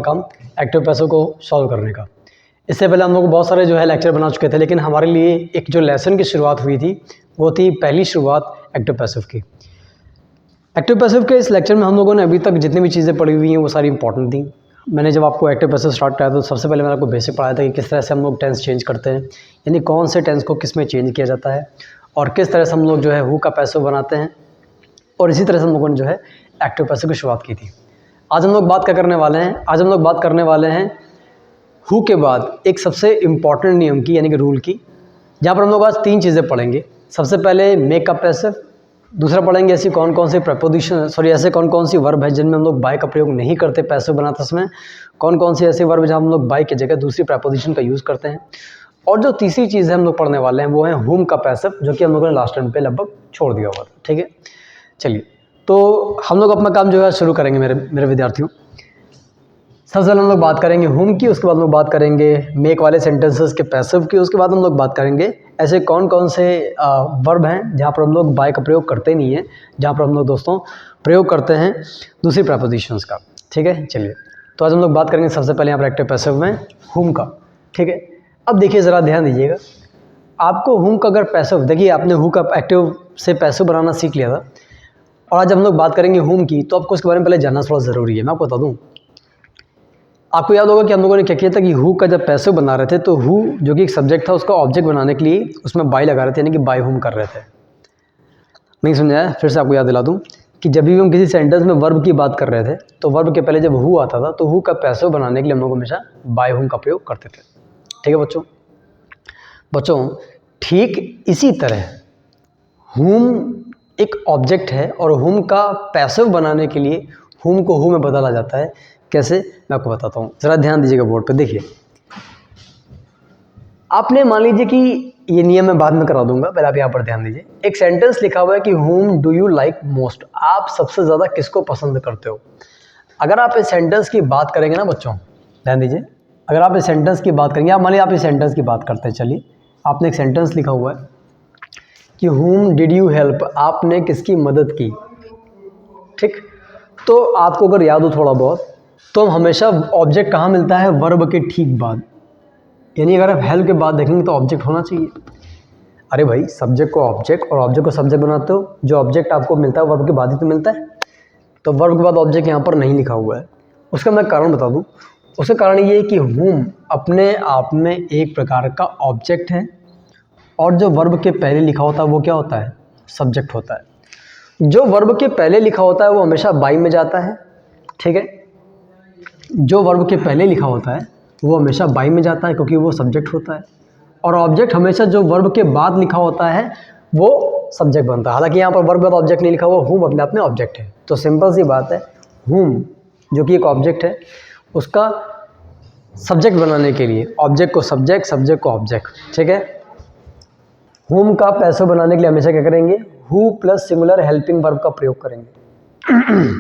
काम active passive को solve करने का। इससे पहले हम लोग बहुत सारे जो है लेक्चर बना चुके थे, लेकिन हमारे लिए एक जो लेसन की शुरुआत हुई थी वो थी पहली शुरुआत एक्टिव पैसिव की। एक्टिव पैसिव के इस लेक्चर में हम लोगों ने अभी तक जितनी भी चीज़ें पढ़ी हुई हैं वो सारी इंपॉर्टेंट थी। मैंने जब आपको एक्टिव पैसिव स्टार्ट कराया तो सबसे पहले मैंने आपको बेसिक पढ़ाया था कि किस तरह से हम लोग टेंस चेंज करते हैं, यानी कौन से टेंस को किस में चेंज किया जाता है और किस तरह से हम लोग जो है हु का पैसिव बनाते हैं, और इसी तरह से हम लोगों ने जो है एक्टिव पैसिव की शुरुआत की थी। आज हम लोग बात क्या करने वाले हैं, आज हम लोग बात करने वाले हैं हु के बाद एक सबसे इम्पॉर्टेंट नियम की, यानी कि रूल की, जहाँ पर हम लोग आज 3 चीज़ें पढ़ेंगे। सबसे पहले मेक का पैसिव, दूसरा पढ़ेंगे ऐसी कौन कौन सी प्रपोजिशन ऐसे कौन कौन सी वर्ब है जिनमें हम लोग बाय का प्रयोग नहीं करते पैसिव बनाते समय, कौन कौन सी ऐसे वर्ब जहाँ हम लोग बाय की जगह दूसरी प्रपोजिशन का यूज़ करते हैं, और जो तीसरी चीज़ है हम लोग पढ़ने वाले हैं वो है हुम का पैसिव, जो कि हम लोगों ने लास्ट टाइम पे लगभग छोड़ दिया हुआ था। ठीक है, चलिए तो हम लोग अपना काम जो है शुरू करेंगे मेरे विद्यार्थियों। सबसे पहले हम लोग बात करेंगे हुम की, उसके बाद हम लोग बात करेंगे मेक वाले सेंटेंसेस के पैसिव की, उसके बाद हम लोग बात करेंगे ऐसे कौन कौन से वर्ब हैं जहाँ पर हम लोग बाय का प्रयोग करते नहीं हैं, जहाँ पर हम लोग दोस्तों प्रयोग करते हैं दूसरी प्रपोजिशंस का। ठीक है, चलिए तो आज हम लोग बात करेंगे सबसे पहले यहाँ पर एक्टिव पैसिव में हुम का। ठीक है, अब देखिए ज़रा ध्यान दीजिएगा, आपको हुम का अगर पैसिव, देखिए आपने हु का एक्टिव से पैसिव बनाना सीख लिया था, और आज हम लोग बात करेंगे हुम की, तो आपको उसके बारे में पहले जानना थोड़ा ज़रूरी है। मैं आपको बता दूँ, आपको याद होगा कि हम लोगों ने क्या किया था कि हु का जब पैसिव बना रहे थे तो हु जो कि एक सब्जेक्ट था उसका ऑब्जेक्ट बनाने के लिए उसमें बाय लगा रहे थे, यानी कि बाय हुम कर रहे थे। नहीं समझाया, फिर से आपको याद दिला दूं कि जब भी हम किसी सेंटेंस में वर्ब की बात कर रहे थे तो वर्ब के पहले जब हु आता था तो हु का पैसिव बनाने के लिए हम लोग हमेशा बाय हुम का प्रयोग करते थे। ठीक है बच्चों, ठीक इसी तरह हुम एक ऑब्जेक्ट है और हुम का पैसिव बनाने के लिए हुम को हु में बदला जाता है। कैसे, मैं आपको बताता हूँ, ज़रा ध्यान दीजिएगा बोर्ड पे। देखिए आपने मान लीजिए कि ये नियम मैं बाद में करा दूंगा, पहले आप यहाँ पर ध्यान दीजिए। एक सेंटेंस लिखा हुआ है कि whom do you like most, आप सबसे ज़्यादा किसको पसंद करते हो। अगर आप इस सेंटेंस की बात करेंगे ना बच्चों, ध्यान दीजिए, अगर आप इस सेंटेंस की बात करेंगे, आप मान लीजिए आप इस सेंटेंस की बात करते हैं, चलिए आपने एक सेंटेंस लिखा हुआ है कि whom did you help, आपने किसकी मदद की। ठीक, तो आपको अगर याद हो थोड़ा बहुत तो हमेशा ऑब्जेक्ट कहाँ मिलता है, वर्ब के ठीक बाद, यानी अगर आप हेल्प के बाद देखेंगे तो ऑब्जेक्ट होना चाहिए। अरे भाई, सब्जेक्ट को ऑब्जेक्ट और ऑब्जेक्ट को सब्जेक्ट बनाते हो, जो ऑब्जेक्ट आपको मिलता है वर्ब के बाद ही तो मिलता है, तो वर्ब के बाद ऑब्जेक्ट यहाँ पर नहीं लिखा हुआ है। उसका मैं कारण बता दूँ, उसका कारण ये है कि हुम अपने आप में एक प्रकार का ऑब्जेक्ट है, और जो वर्ब के पहले लिखा होता है वो क्या होता है, सब्जेक्ट होता है। जो वर्ब के पहले लिखा होता है वो हमेशा बाई में जाता है। ठीक है, जो वर्ब के पहले लिखा होता है वो हमेशा बाई में जाता है क्योंकि वो सब्जेक्ट होता है, और ऑब्जेक्ट हमेशा जो वर्ब के बाद लिखा होता है वो सब्जेक्ट बनता है। हालांकि यहाँ पर वर्ब के बाद ऑब्जेक्ट नहीं लिखा हुआ, हुम अपने आप में ऑब्जेक्ट है। तो सिंपल सी बात है, हुम जो कि एक ऑब्जेक्ट है उसका सब्जेक्ट बनाने के लिए ऑब्जेक्ट को सब्जेक्ट, सब्जेक्ट को ऑब्जेक्ट। ठीक है, हुम का पैसिव बनाने के लिए हमेशा क्या करेंगे, who plus singular helping verb का प्रयोग करेंगे।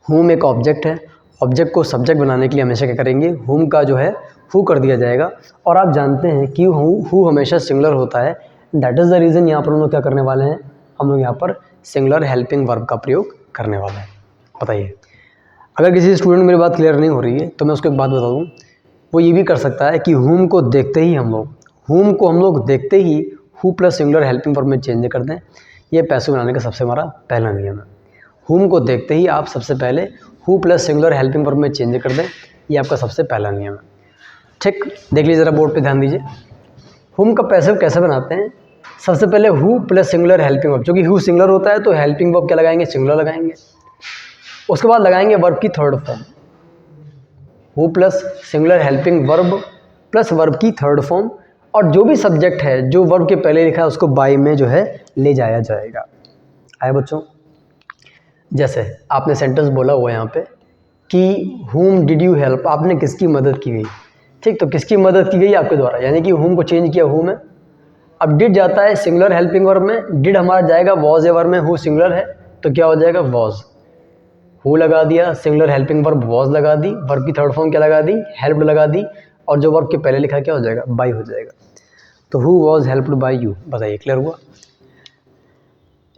हुम एक ऑब्जेक्ट है, ऑब्जेक्ट को सब्जेक्ट बनाने के लिए हमेशा क्या करेंगे, हुम का जो है हु कर दिया जाएगा। और आप जानते हैं कि हु हमेशा सिंगुलर होता है, दैट इज़ द रीज़न यहाँ पर हम लोग क्या करने वाले हैं, हम लोग यहाँ पर सिंगुलर हेल्पिंग वर्ब का प्रयोग करने वाले हैं। बताइए, अगर किसी स्टूडेंट को मेरी बात क्लियर नहीं हो रही है तो मैं उसको एक बात बता दूँ, वो ये भी कर सकता है कि हुम को देखते ही हम लोग who plus singular helping verb में चेंज कर दें। ये पैसिव बनाने का सबसे हमारा पहला नियम है। हुम को देखते ही आप सबसे पहले who plus singular helping verb में चेंज कर दें, ये आपका सबसे पहला नियम है। ठीक, देख लीजिए ज़रा बोर्ड पे ध्यान दीजिए। हुम का पैसिव कैसे बनाते हैं, सबसे पहले who plus singular helping verb, क्योंकि हु सिंगुलर होता है तो हेल्पिंग वर्ब क्या लगाएंगे, सिंगुलर लगाएंगे। उसके बाद लगाएंगे वर्ब की third form, who plus singular helping verb plus verb की थर्ड फॉर्म, और जो भी सब्जेक्ट है जो वर्ब के पहले लिखा है उसको बाय में जो है ले जाया जाएगा। आए बच्चों, जैसे आपने सेंटेंस बोला हुआ यहाँ पे कि हुम डिड यू हेल्प, आपने किसकी मदद की गई। ठीक, तो किसकी मदद की गई, आपके द्वारा, यानी कि हुम को चेंज किया हु में। अब डिड जाता है सिंगुलर हेल्पिंग वर्ब में, डिड हमारा जाएगा वॉज ए वर्ब में, हु सिंगुलर है तो क्या हो जाएगा, वॉज। हु लगा दिया, सिंगुलर हेल्पिंग वर्ब वॉज लगा दी, वर्ब की थर्ड फॉर्म क्या लगा दी, हेल्प्ड लगा दी, और जो वर्ब के पहले लिखा क्या हो जाएगा, बाय हो जाएगा। तो who was helped bye you. बताइए, क्लियर हुआ।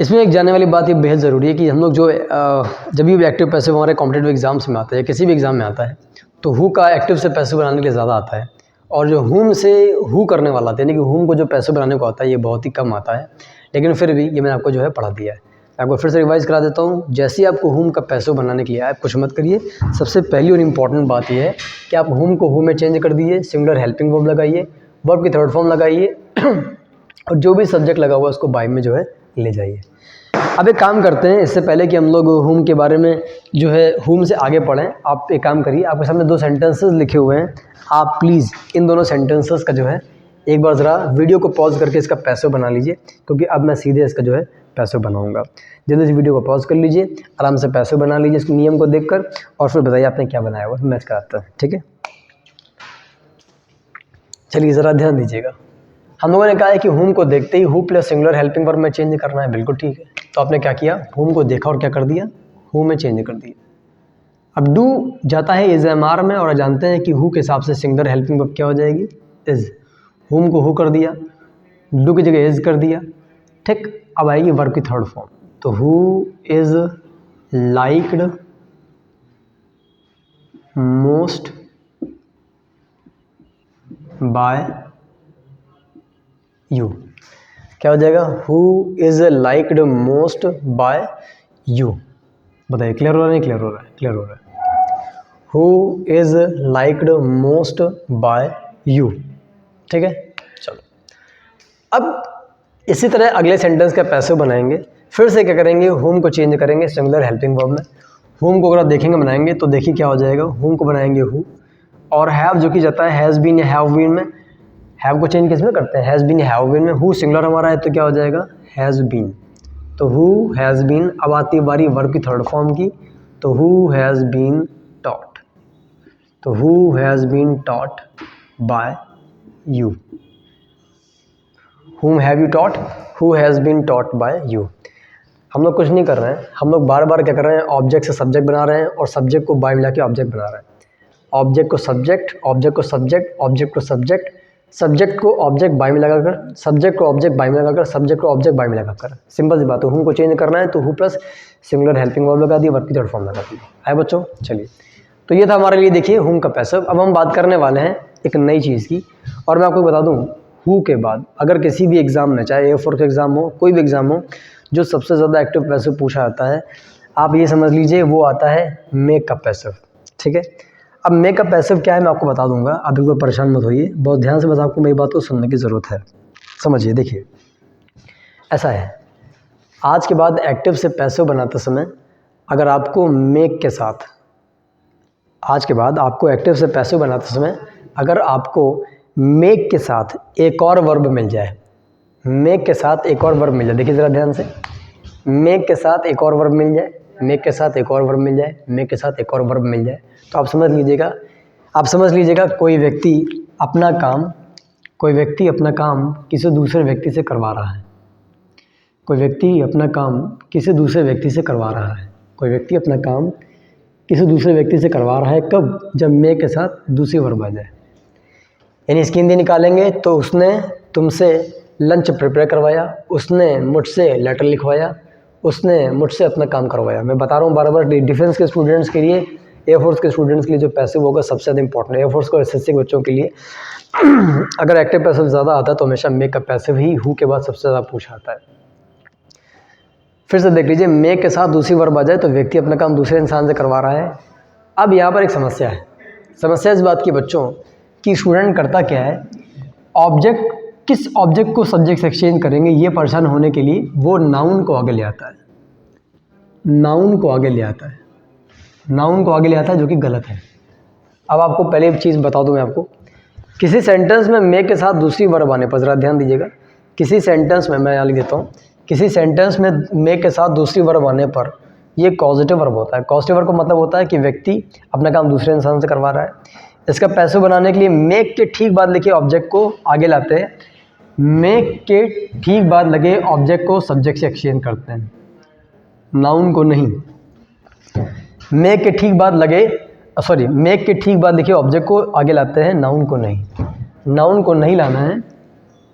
इसमें एक जानने वाली बात ये बेहद ज़रूरी है कि हम लोग जो जब भी एक्टिव पैसिव हमारे कॉम्पिटेटिव एग्जाम्स में आता है, किसी भी एग्ज़ाम में आता है, तो हु का एक्टिव से पैसिव बनाने के लिए ज़्यादा आता है, और जो हुम से हु करने वाला आता है, यानी कि हुम को जो पैसिव बनाने को आता है, ये बहुत ही कम आता है। लेकिन फिर भी ये मैंने आपको जो है पढ़ा दिया है। मैं आपको फिर से रिवाइज़ करा देता हूँ। जैसे ही आपको हुम का पैसिव बनाने के लिए आप कुछ मत करिए। सबसे पहली और इम्पॉर्टेंट बात ये है कि आप हुम को हु में चेंज कर दीजिए, सिंगुलर हेल्पिंग वर्ब लगाइए, वर्ब की थर्ड फॉर्म लगाइए और जो भी सब्जेक्ट लगा हुआ है उसको बाय में जो है ले जाइए। अब एक काम करते हैं, इससे पहले कि हम लोग हुम के बारे में जो है हुम से आगे पढ़ें, आप एक काम करिए, आपके सामने 2 सेंटेंसेस लिखे हुए हैं। आप प्लीज़ इन दोनों सेंटेंसेस का जो है एक बार ज़रा वीडियो को पॉज करके इसका पैसिव बना लीजिए, क्योंकि अब मैं सीधे इसका जो है पैसिव बनाऊंगा। जल्दी से वीडियो को पॉज कर लीजिए, आराम से पैसिव बना लीजिए इसके नियम को देखकर, और फिर बताइए आपने क्या बनाया हुआ है। मैच कराता है, ठीक है। चलिए ज़रा ध्यान दीजिएगा। हम लोगों ने कहा है कि हुम को देखते he who plus singular helping verb में चेंज करना है। बिल्कुल ठीक है। तो आपने क्या किया, हुम को देखा और क्या कर दिया, हु में चेंज कर दिया। अब डू जाता है इज एम आर में, और जानते हैं कि हु के हिसाब से सिंगुलर हेल्पिंग वर्ब क्या हो जाएगी, इज। हुम को हु कर दिया, डू की जगह इज कर दिया, ठीक। अब आएगी वर्ब की थर्ड फॉर्म। तो who is liked most by you. क्या हो जाएगा, who is liked most by you. बताइए क्लियर हो रहा है, नहीं क्लियर हो रहा है? क्लियर हो रहा है। Who is liked most by you, ठीक है। चलो अब इसी तरह अगले सेंटेंस का पैसिव बनाएंगे। फिर से क्या करेंगे, हुम को चेंज करेंगे सिंगुलर हेल्पिंग वर्ब में। हुम को अगर आप देखेंगे बनाएंगे तो देखिए क्या हो जाएगा, हुम को बनाएंगे हु, और हैव जो कि जाता है हैज़ बीन या हैव बीन में। हैव को चेंज किस में करते हैं, हैज़ बीन या हैव बीन में। हु सिंगुलर हमारा है तो क्या हो जाएगा, हैज़ बीन। तो हु हैज़ बीन। अब आती है बारी वर्ब की थर्ड फॉर्म की, तो हु हैज़ बीन टॉट। तो who has been taught by you. Whom have you taught? Who has been taught by you? हम लोग कुछ नहीं कर रहे हैं, हम लोग बार बार क्या कर रहे हैं, ऑब्जेक्ट से सब्जेक्ट बना रहे हैं और सब्जेक्ट को बाय मिला के ऑब्जेक्ट बना रहे हैं। ऑब्जेक्ट को सब्जेक्ट, ऑब्जेक्ट को सब्जेक्ट, ऑब्जेक्ट को सब्जेक्ट, सब्जेक्ट को ऑब्जेक्ट बाय में लगाकर, सब्जेक्ट को ऑब्जेक्ट बाय में लगाकर, सब्जेक्ट को ऑब्जेक्ट बाय में लगाकर। सिंपल सी बात है। हुम को चेंज करना है तो who plus singular helping verb लगा दी, वर्ब की थर्ड फॉर्म लगा दी। आए बच्चों, चलिए तो ये था हमारे लिए देखिए हुम का पैसिव। अब हम बात करने वाले हैं एक नई चीज़ की, और मैं आपको बता दूं हु के बाद अगर किसी भी एग्ज़ाम में, चाहे A4 का एग्ज़ाम हो, कोई भी एग्ज़ाम हो, जो सबसे ज़्यादा एक्टिव पैसिव पूछा जाता है, आप ये समझ लीजिए वो आता है मेक का पैसिव, ठीक है। अब मेक का पैसिव क्या है मैं आपको बता दूंगा, आप बिल्कुल परेशान मत होइए, बहुत ध्यान से बस आपको मेरी बात को सुनने की ज़रूरत है। समझिए, देखिए ऐसा है, आज के बाद एक्टिव से पैसिव बनाते समय अगर आपको मेक के साथ, आज के बाद आपको एक्टिव से पैसिव बनाते समय अगर आपको मेक के साथ एक और वर्ब मिल जाए, मेक के साथ एक और वर्ब मिल जाए, देखिए ज़रा ध्यान से, मेक के साथ एक और वर्ब मिल जाए, मेक के साथ एक और वर्ब मिल जाए, मेक के साथ एक और वर्ब मिल जाए, तो आप समझ लीजिएगा कोई व्यक्ति अपना काम किसी दूसरे व्यक्ति से करवा रहा है। कोई व्यक्ति अपना काम किसी दूसरे व्यक्ति से करवा रहा है। कोई व्यक्ति अपना काम किसी दूसरे व्यक्ति से करवा रहा है। कब, जब मेक के साथ दूसरी वर्ब आ जाए। यानी इसकी हिंदी निकालेंगे तो उसने तुमसे लंच प्रिपेयर करवाया, उसने मुझसे लेटर लिखवाया, उसने मुझसे अपना काम करवाया। मैं बता रहा हूँ बार बार, डिफेंस के स्टूडेंट्स के लिए, एयरफोर्स के स्टूडेंट्स के लिए जो पैसिव होगा सबसे ज़्यादा इंपॉर्टेंट है। एयरफोर्स को एसएससी के बच्चों के लिए अगर एक्टिव पैसिव ज़्यादा आता है तो हमेशा मेक का पैसिव ही हु के बाद सबसे ज़्यादा पूछा आता है। फिर से देख लीजिए, मेक के साथ दूसरी वर्ब आ जाए तो व्यक्ति अपना काम दूसरे इंसान से करवा रहा है। अब यहाँ पर एक समस्या है। समस्या इस बात की बच्चों कि स्टूडेंट करता क्या है, किस ऑब्जेक्ट को सब्जेक्ट से एक्सचेंज करेंगे ये परेशान होने के लिए वो नाउन को आगे ले आता है। नाउन को आगे ले आता है जो कि गलत है। अब आपको पहले एक चीज़ बता दूं मैं आपको, किसी सेंटेंस में मेक के साथ दूसरी वर्ब आने पर, ज़रा ध्यान दीजिएगा, किसी सेंटेंस में, मैं यहाँ लिख देता हूँ, किसी सेंटेंस में मेक के साथ दूसरी वर्ब आने पर ये कॉजेटिव वर्ब होता है। कॉजेटिव वर्ब का मतलब होता है कि व्यक्ति अपना काम दूसरे इंसान से करवा रहा है। इसका पैसिव बनाने के लिए मेक के ठीक बाद लिखे ऑब्जेक्ट को आगे लाते हैं, मेक के ठीक बाद लगे ऑब्जेक्ट को सब्जेक्ट से एक्सचेंज करते हैं, नाउन को नहीं। मेक के ठीक बाद लिखे ऑब्जेक्ट को आगे लाते हैं, नाउन को नहीं। नाउन को नहीं लाना है,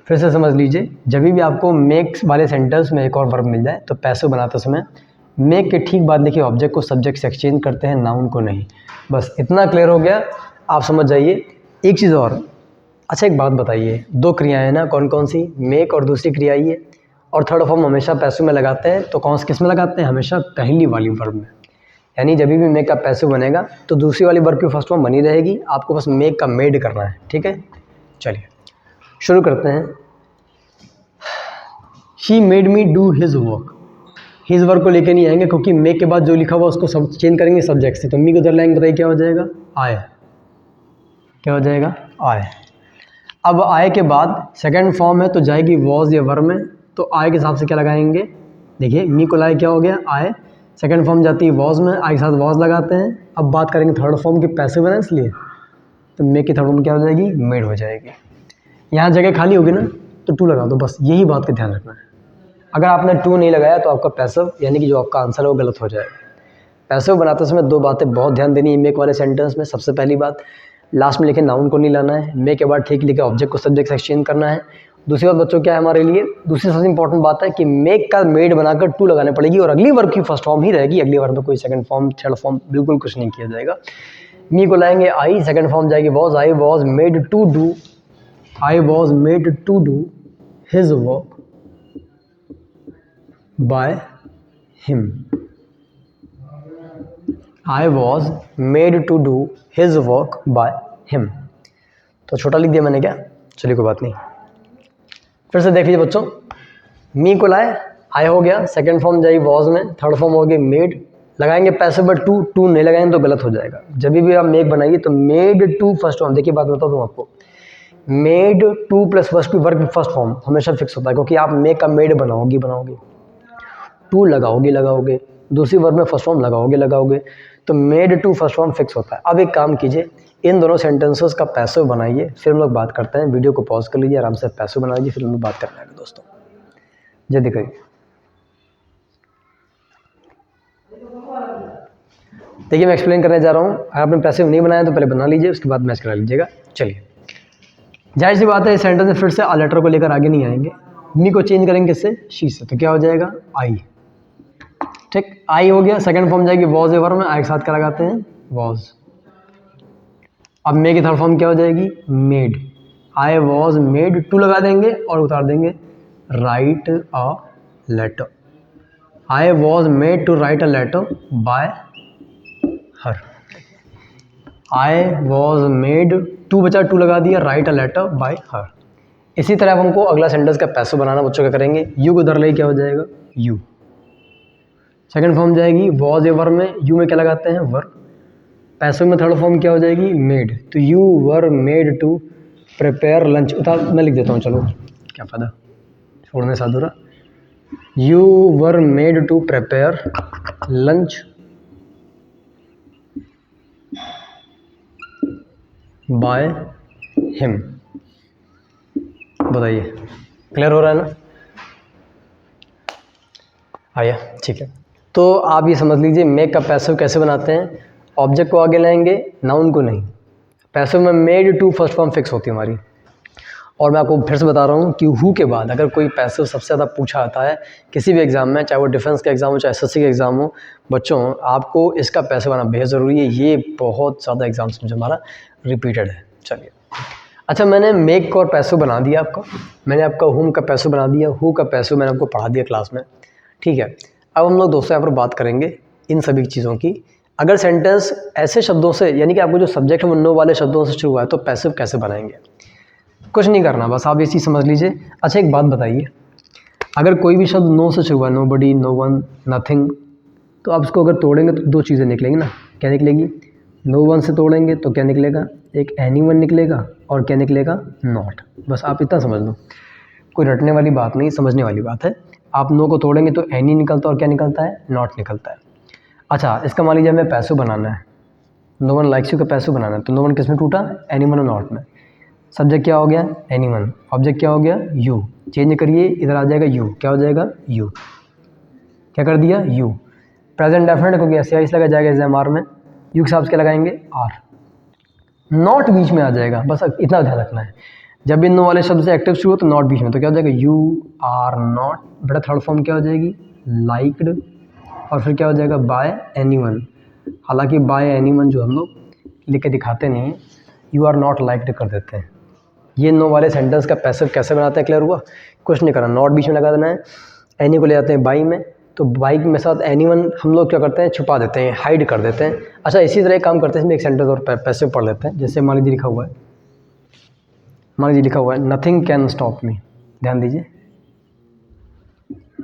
फिर से समझ लीजिए, जब भी आपको मेक वाले सेंटेंस में एक और वर्ब मिल जाए तो पैसिव बनाते समय मेक के ठीक बाद लिखिए ऑब्जेक्ट को सब्जेक्ट से एक्सचेंज करते हैं, नाउन को नहीं। बस इतना क्लियर हो गया, आप समझ जाइए। एक चीज़ और, अच्छा एक बात बताइए, दो क्रियाएं ना, कौन कौन सी, मेक और दूसरी क्रिया ही है, और थर्ड फॉर्म हमेशा पैसिव में लगाते हैं, तो कौन किस में लगाते हैं, हमेशा पहली वाली वर्ब में। यानी जब भी मेक का पैसिव बनेगा तो दूसरी वाली वर्ब की फर्स्ट फॉर्म बनी रहेगी, आपको बस मेक का मेड करना है, ठीक है। चलिए शुरू करते हैं। He made me do his work, his work को लेके नहीं आएंगे क्योंकि मेक के बाद जो लिखा हुआ उसको सब चेंज करेंगे सब्जेक्ट से, तो मी को उधर लाएंगे, बताइए क्या हो जाएगा, आए, क्या हो जाएगा, आए। अब आए के बाद सेकंड फॉर्म है तो जाएगी वॉज या वर में, तो आए के हिसाब से क्या लगाएंगे, देखिए मी को लाए क्या हो गया, आए, सेकंड फॉर्म जाती है वॉज में, आए के साथ वॉज लगाते हैं। अब बात करेंगे थर्ड फॉर्म की, पैसिव है ना इसलिए, तो मेक की थर्ड फॉर्म क्या हो जाएगी, मेड हो जाएगी। यहाँ जगह खाली होगी ना तो टू लगा दो, बस यही बात का ध्यान रखना है। अगर आपने टू नहीं लगाया तो आपका पैसिव यानी कि जो आपका आंसर है वो गलत हो जाएगा। पैसिव बनाते समय दो बातें बहुत ध्यान देनी है मेक वाले सेंटेंस में। सबसे पहली बात, लास्ट में लिखे नाउन को नहीं लाना है, मेक के बाद ठीक लिखे ऑब्जेक्ट को सब्जेक्ट से एक्सचेंज करना है। दूसरी बात बच्चों क्या है हमारे लिए, दूसरी सबसे इंपॉर्टेंट बात है कि मेक का मेड बनाकर टू लगाने पड़ेगी और अगली वर्ब की फर्स्ट फॉर्म ही रहेगी, अगली वर्ब में कोई सेकंड फॉर्म थर्ड फॉर्म बिल्कुल कुछ नहीं किया जाएगा। मी को लाएंगे आई, सेकंड फॉर्म जाएगी was, I was made to do, I was made to do his work by him, I was made to do his work by him। तो छोटा लिख दिया मैंने क्या, चलिए कोई बात नहीं। फिर से देख लीजिए बच्चों, मी को लाए, आई हो गया, सेकंड फॉर्म जाएगी वॉज में, थर्ड फॉर्म हो गई मेड, लगाएंगे पैसिव बट टू, टू नहीं लगाएंगे तो गलत हो जाएगा। जब भी आप मेक बनाइए तो मेड टू फर्स्ट फॉर्म, देखिए बात बता दूँ आपको, मेड टू प्लस फर्स्ट की वर्ब फर्स्ट फॉर्म हमेशा फिक्स होता है, क्योंकि आप मेक का मेड बनाओगी, टू लगाओगे, दूसरी वर्ब में फर्स्ट फॉर्म लगाओगे, तो made to first form fix होता है। अब एक काम कीजिए, इन दोनों सेंटेंसेस का पैसिव बनाइए, फिर हम लोग बात करते हैं। वीडियो को पॉज कर लीजिए, आराम से पैसिव बना लीजिए, फिर हम लोग बात करने आएंगे दोस्तों। जल्दी करिए। देखिए मैं एक्सप्लेन करने जा रहा हूँ, अगर आपने पैसिव नहीं बनाया तो पहले बना लीजिए, उसके बाद मैच करा लीजिएगा। चलिए जाहिर सी बात है, इस सेंटेंस में फिर से आ लेटर को लेकर आगे नहीं आएंगे, मी को चेंज करेंगे किससे, शी से, तो क्या हो जाएगा, आई, ठीक, आई हो गया। सेकंड फॉर्म जाएगी वॉज या वर्ब में, आई के साथ क्या लगाते हैं, वॉज। अब मे की थर्ड फॉर्म क्या हो जाएगी, made, I was made to लगा देंगे और उतार देंगे write a letter, I was made to write a letter by her, I was made to बचा, टू लगा दिया, write a letter by her. इसी तरह अब हमको अगला सेंटेंस का पैसिव बनाना, बच्चों क्या करेंगे, यू को उधर ले क्या हो जाएगा, यू, सेकंड फॉर्म जाएगी वॉज या वर्ब में, यू में क्या लगाते हैं, वर्ब, पैसिव में थर्ड फॉर्म क्या हो जाएगी, मेड, तो you were made to prepare lunch, उतार मैं लिख देता हूँ, चलो क्या फ़ायदा छोड़ने से अधूरा, you were made to prepare lunch by him. बताइए क्लियर हो रहा है ना, आया, ठीक है। तो आप ये समझ लीजिए मेक का पैसिव कैसे बनाते हैं, ऑब्जेक्ट को आगे लाएंगे, नाउन को नहीं। पैसिव में made to first form fix होती है हमारी। और मैं आपको फिर से बता रहा हूँ कि हु के बाद अगर कोई पैसिव सबसे ज़्यादा पूछा आता है किसी भी एग्जाम में, चाहे वो डिफेंस का एग्जाम हो चाहे एसएससी का एग्जाम हो, बच्चों आपको इसका पैसिव आना बेहद ज़रूरी है। ये बहुत ज़्यादा एग्जाम्स में हमारा रिपीटेड है। चलिए अच्छा, मैंने मेक का और पैसिव बना दिया आपको, मैंने आपका हुम का पैसिव बना दिया, हु का पैसिव मैंने आपको पढ़ा दिया क्लास में, ठीक है। अब हम लोग दोस्तों यहाँ पर बात करेंगे इन सभी चीज़ों की। अगर सेंटेंस ऐसे शब्दों से, यानी कि आपको जो सब्जेक्ट है वो नो वाले शब्दों से शुरू हुआ है, तो पैसिव कैसे बनाएंगे, कुछ नहीं करना, बस आप ये चीज़ समझ लीजिए। अच्छा एक बात बताइए, अगर कोई भी शब्द नो से शुरू हुआ है, नो बडी, नो वन, नथिंग, तो आप इसको अगर तोड़ेंगे तो दो चीज़ें निकलेंगी ना, क्या निकलेगी, नो वन से तोड़ेंगे तो क्या निकलेगा, एक एनी वन निकलेगा, और क्या निकलेगा, नॉट। बस आप इतना समझ लो, कोई रटने वाली बात नहीं, समझने वाली बात है। आप नो को तोड़ेंगे तो एनी निकलता है और क्या निकलता है, नॉट निकलता है। अच्छा इसका मान लीजिए हमें पैसिव बनाना है, नो वन लाइक्स यू का पैसिव बनाना है, तो नो वन किस में टूटा, एनी वन और नॉट में। सब्जेक्ट क्या हो गया, एनी वन, ऑब्जेक्ट क्या हो गया, यू, चेंज करिए इधर आ जाएगा यू, क्या हो जाएगा, यू, क्या कर दिया, यू। प्रेजेंट डेफिनेट क्योंकि ऐसे इस लगा जाएगा एग्जाम में, यू के हिसाब से क्या लगाएंगे, आर, नॉट बीच में आ जाएगा, बस इतना ध्यान रखना है। जब भी नो वाले शब्द से एक्टिव शुरू हो तो नॉट बीच में, तो क्या हो जाएगा यू आर नॉट, बेटा थर्ड फॉर्म क्या हो जाएगी लाइक्ड, और फिर क्या हो जाएगा बाय एनीवन। हालांकि बाय एनीवन जो हम लोग लिख के दिखाते नहीं हैं, यू आर नॉट लाइक्ड कर देते हैं। ये नो वाले सेंटेंस का पैसिव कैसे बनाते हैं, क्लियर हुआ? कुछ नहीं करना, नॉट बीच में लगा देना है, एनी को ले जाते हैं बाई में, तो बाई में साथ एनीवन हम लोग क्या करते हैं छुपा देते हैं, हाइड कर देते हैं। अच्छा इसी तरह एक काम करते हैं, इसमें एक सेंटेंस और पैसिव पढ़ लेते हैं। जैसे मान लीजिए लिखा हुआ है, मान लीजिए लिखा हुआ है नथिंग कैन स्टॉप मी, ध्यान दीजिए,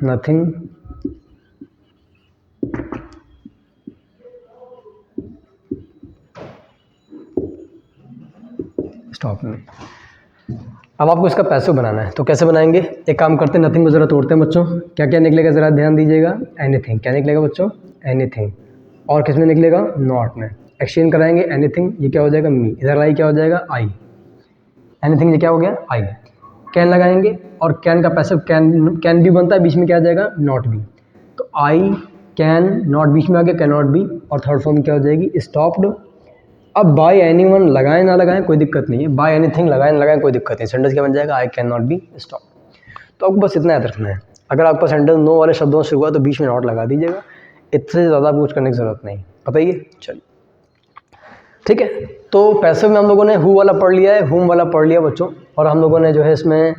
नथिंग स्टॉप में। अब आपको इसका पैसिव बनाना है, तो कैसे बनाएंगे? एक काम करते हैं, नथिंग को ज़रा तोड़ते हैं बच्चों। क्या क्या निकलेगा ज़रा ध्यान दीजिएगा, एनीथिंग। क्या निकलेगा बच्चों? एनीथिंग। और किस में निकलेगा? नॉट में। एक्सचेंज कराएंगे, एनीथिंग ये क्या हो जाएगा मी, इधर लाई क्या हो जाएगा आई, एनीथिंग ये क्या हो गया आई। कैन लगाएंगे और कैन का पैसिव कैन भी बनता है, बीच में क्या आ जाएगा नॉट भी, तो आई कैन नॉट बीच में आ गया कैन नॉट बी, और थर्ड फॉर्म क्या हो जाएगी स्टॉप्ड। अब बाय एनीवन लगाएं ना लगाएं कोई दिक्कत नहीं है, बाय एनीथिंग लगाएं ना लगाएं कोई दिक्कत नहीं, सेंटेंस क्या बन जाएगा I can not be stop. तो आपको बस इतना याद रखना है, अगर आपका सेंटेंस नो वाले शब्दों से शुरू हुआ तो बीच में नॉट लगा दीजिएगा, इससे ज़्यादा आपको कुछ करने की ज़रूरत नहीं, बताइए। चलिए ठीक है, तो पैसिव में हम लोगों ने हु वाला पढ़ लिया है, हुम वाला पढ़ लिया बच्चों, और हम लोगों ने जो है इसमें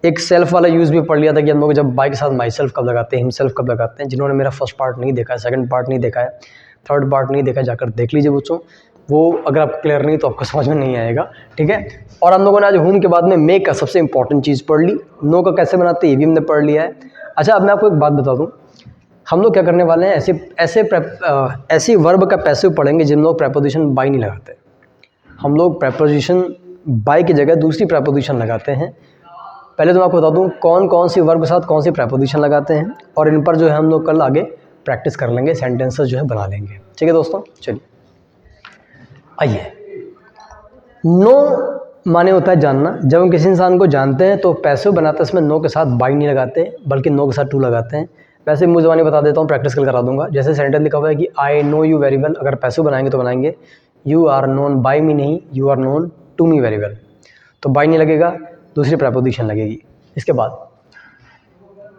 एक सेल्फ वाला यूज़ भी पढ़ लिया था कि हम लोग जब बाई के साथ माई सेल्फ कब लगाते हैं, हिम सेल्फ कब लगाते हैं। जिन्होंने मेरा फर्स्ट पार्ट नहीं देखा है, सेकंड पार्ट नहीं देखा है, थर्ड पार्ट नहीं देखा, जाकर देख लीजिए बच्चों, वो अगर आपको क्लियर नहीं तो आपको समझ में नहीं आएगा, ठीक है। और हम लोगों ने आज हुम के बाद में मेक का सबसे इंपॉर्टेंट चीज़ पढ़ ली, नो का कैसे बनाते हैं ये भी हमने पढ़ लिया है। अच्छा अब मैं आपको एक बात बता दूँ, हम लोग क्या करने वाले हैं, ऐसे वर्ब का पैसिव पढ़ेंगे जिन लोग प्रेपोजिशन बाई नहीं लगाते। हम लोग प्रेपोजिशन बाई की जगह दूसरी प्रेपोजिशन लगाते हैं। पहले तो मैं आपको बता दूं कौन कौन सी वर्ब के साथ कौन सी प्रेपोजिशन लगाते हैं, और इन पर जो है हम लोग कल आगे प्रैक्टिस कर लेंगे, सेंटेंसेस जो है बना लेंगे, ठीक है दोस्तों। चलिए आइए, नो माने होता है जानना। जब हम किसी इंसान को जानते हैं तो पैसिव बनाते हैं, इसमें नो के साथ बाई नहीं लगाते बल्कि नो के साथ टू लगाते हैं। वैसे मुँह ज़बानी बता देता हूँ, प्रैक्टिस कल करा दूंगा। जैसे सेंटेंस लिखा हुआ है कि I know you very well, अगर पैसिव बनाएंगे तो बनाएंगे you are known by me, नहीं you are known to me very well, तो बाई नहीं लगेगा, दूसरी प्रेपोजिशन लगेगी। इसके बाद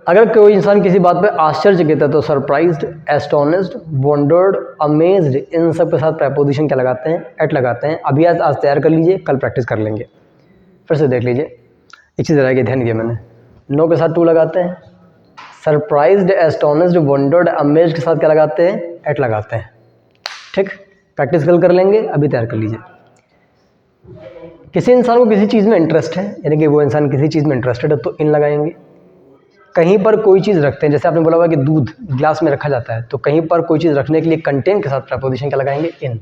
अगर कोई इंसान किसी बात पे आश्चर्यचकित है तो सरप्राइज्ड, एस्टोनिश्ड, वंडर्ड, अमेज्ड, इन सब के साथ प्रेपोजिशन क्या लगाते हैं? एट लगाते हैं। अभी आज तैयार कर लीजिए, कल प्रैक्टिस कर लेंगे। फिर से देख लीजिए, एक चीज़ रहेगी, ध्यान दिया मैंने, नो के साथ टू लगाते हैं, सरप्राइज्ड, एस्टोनिश्ड, वंडर्ड, अमेज्ड के साथ क्या लगाते हैं? एट लगाते हैं। ठीक, प्रैक्टिस कल कर लेंगे, अभी तैयार कर लीजिए। किसी इंसान को किसी चीज़ में इंटरेस्ट है, यानी कि वो इंसान किसी चीज़ में इंटरेस्टेड है, तो इन लगाएंगे। कहीं पर कोई चीज़ रखते हैं, जैसे आपने बोला हुआ कि दूध ग्लास में रखा जाता है, तो कहीं पर कोई चीज़ रखने के लिए कंटेन के साथ प्रेपोजिशन क्या लगाएंगे? इन।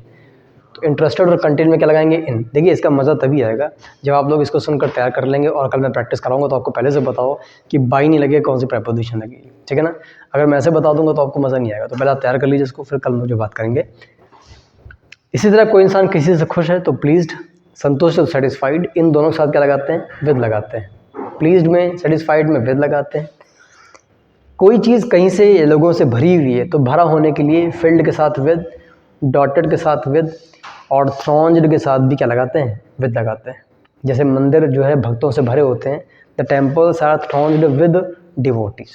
तो इंटरेस्टेड और कंटेन में क्या लगाएंगे? इन। देखिए इसका मज़ा तभी आएगा जब आप लोग इसको सुनकर तैयार कर लेंगे, और कल मैं प्रैक्टिस कराऊंगा तो आपको पहले से बताओ कि बाई नहीं लगेगा, कौन सी प्रेपोजिशन लगेगी, ठीक है ना। अगर मैं ऐसे बता दूंगा तो आपको मज़ा नहीं आएगा, तो पहले आप तैयार कर लीजिए इसको, फिर कल मुझे बात करेंगे। इसी तरह कोई इंसान किसी से खुश है तो प्लीज्ड, संतुष्ट और सेटिस्फाइड, इन दोनों के साथ क्या लगाते हैं? विद लगाते हैं। प्लीज्ड में, सेटिस्फाइड में विद लगाते हैं। कोई चीज़ कहीं से लोगों से भरी हुई है तो भरा होने के लिए फिल्ड के साथ विद, डॉटेड के साथ विद, और थ्रॉन्ज्ड के साथ भी क्या लगाते हैं? विद लगाते हैं। जैसे मंदिर जो है भक्तों से भरे होते हैं, the temples are thronged with devotees.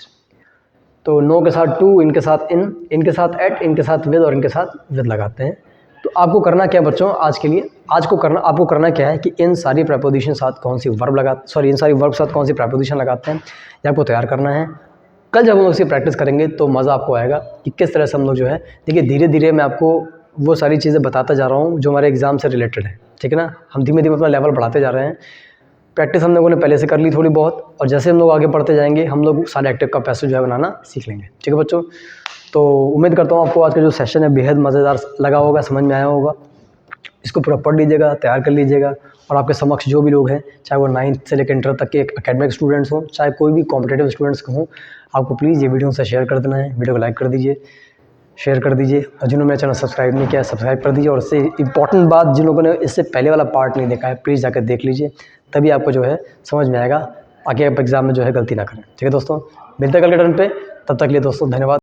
तो नो के साथ टू, इनके साथ इन, इनके साथ एट, इनके साथ विद, और इनके साथ विद लगाते हैं। तो आपको करना क्या बच्चों आज के लिए, आपको करना क्या है कि इन सारी प्रेपोजिशन साथ कौन सी वर्ब इन सारी वर्ब साथ कौन सी प्रेपोजिशन लगाते हैं, ये आपको तैयार करना है। कल जब हम उसकी प्रैक्टिस करेंगे तो मज़ा आपको आएगा कि किस तरह से हम लोग जो है, देखिए धीरे धीरे मैं आपको वो सारी चीज़ें बताता जा रहा हूँ जो हमारे एग्ज़ाम से रिलेटेड है, ठीक है ना। हम धीमे धीमे अपना लेवल बढ़ाते जा रहे हैं। प्रैक्टिस हम लोगों ने पहले से कर ली थोड़ी बहुत, और जैसे हम लोग आगे बढ़ते जाएंगे हम लोग सारे एक्टिव का पैसिव जो है बनाना सीख लेंगे, ठीक है बच्चों। तो उम्मीद करता हूँ आपको आज का जो सेशन है बेहद मज़ेदार लगा होगा, समझ में आया होगा। इसको पूरा पढ़ लीजिएगा, तैयार कर लीजिएगा, और आपके समक्ष जो भी लोग हैं, चाहे वो 9th से लेकर इंटर तक के एकेडमिक स्टूडेंट्स हों, चाहे कोई भी कॉम्पिटेटिव स्टूडेंट्स हों, आपको प्लीज़ ये वीडियो से शेयर कर देना है। वीडियो को लाइक कर दीजिए, शेयर कर दीजिए, और जिन्होंने मेरा चैनल सब्सक्राइब नहीं किया सब्सक्राइब कर दीजिए। और इससे इंपॉर्टेंट बात, जिन लोगों ने इससे पहले वाला पार्ट नहीं देखा है प्लीज़ जाकर देख लीजिए, तभी आपको जो है समझ में आएगा, आगे आप एग्ज़ाम में जो है गलती ना करें, ठीक है दोस्तों। मिलते हैं कल के टर्न पे, तब तक के लिए दोस्तों धन्यवाद।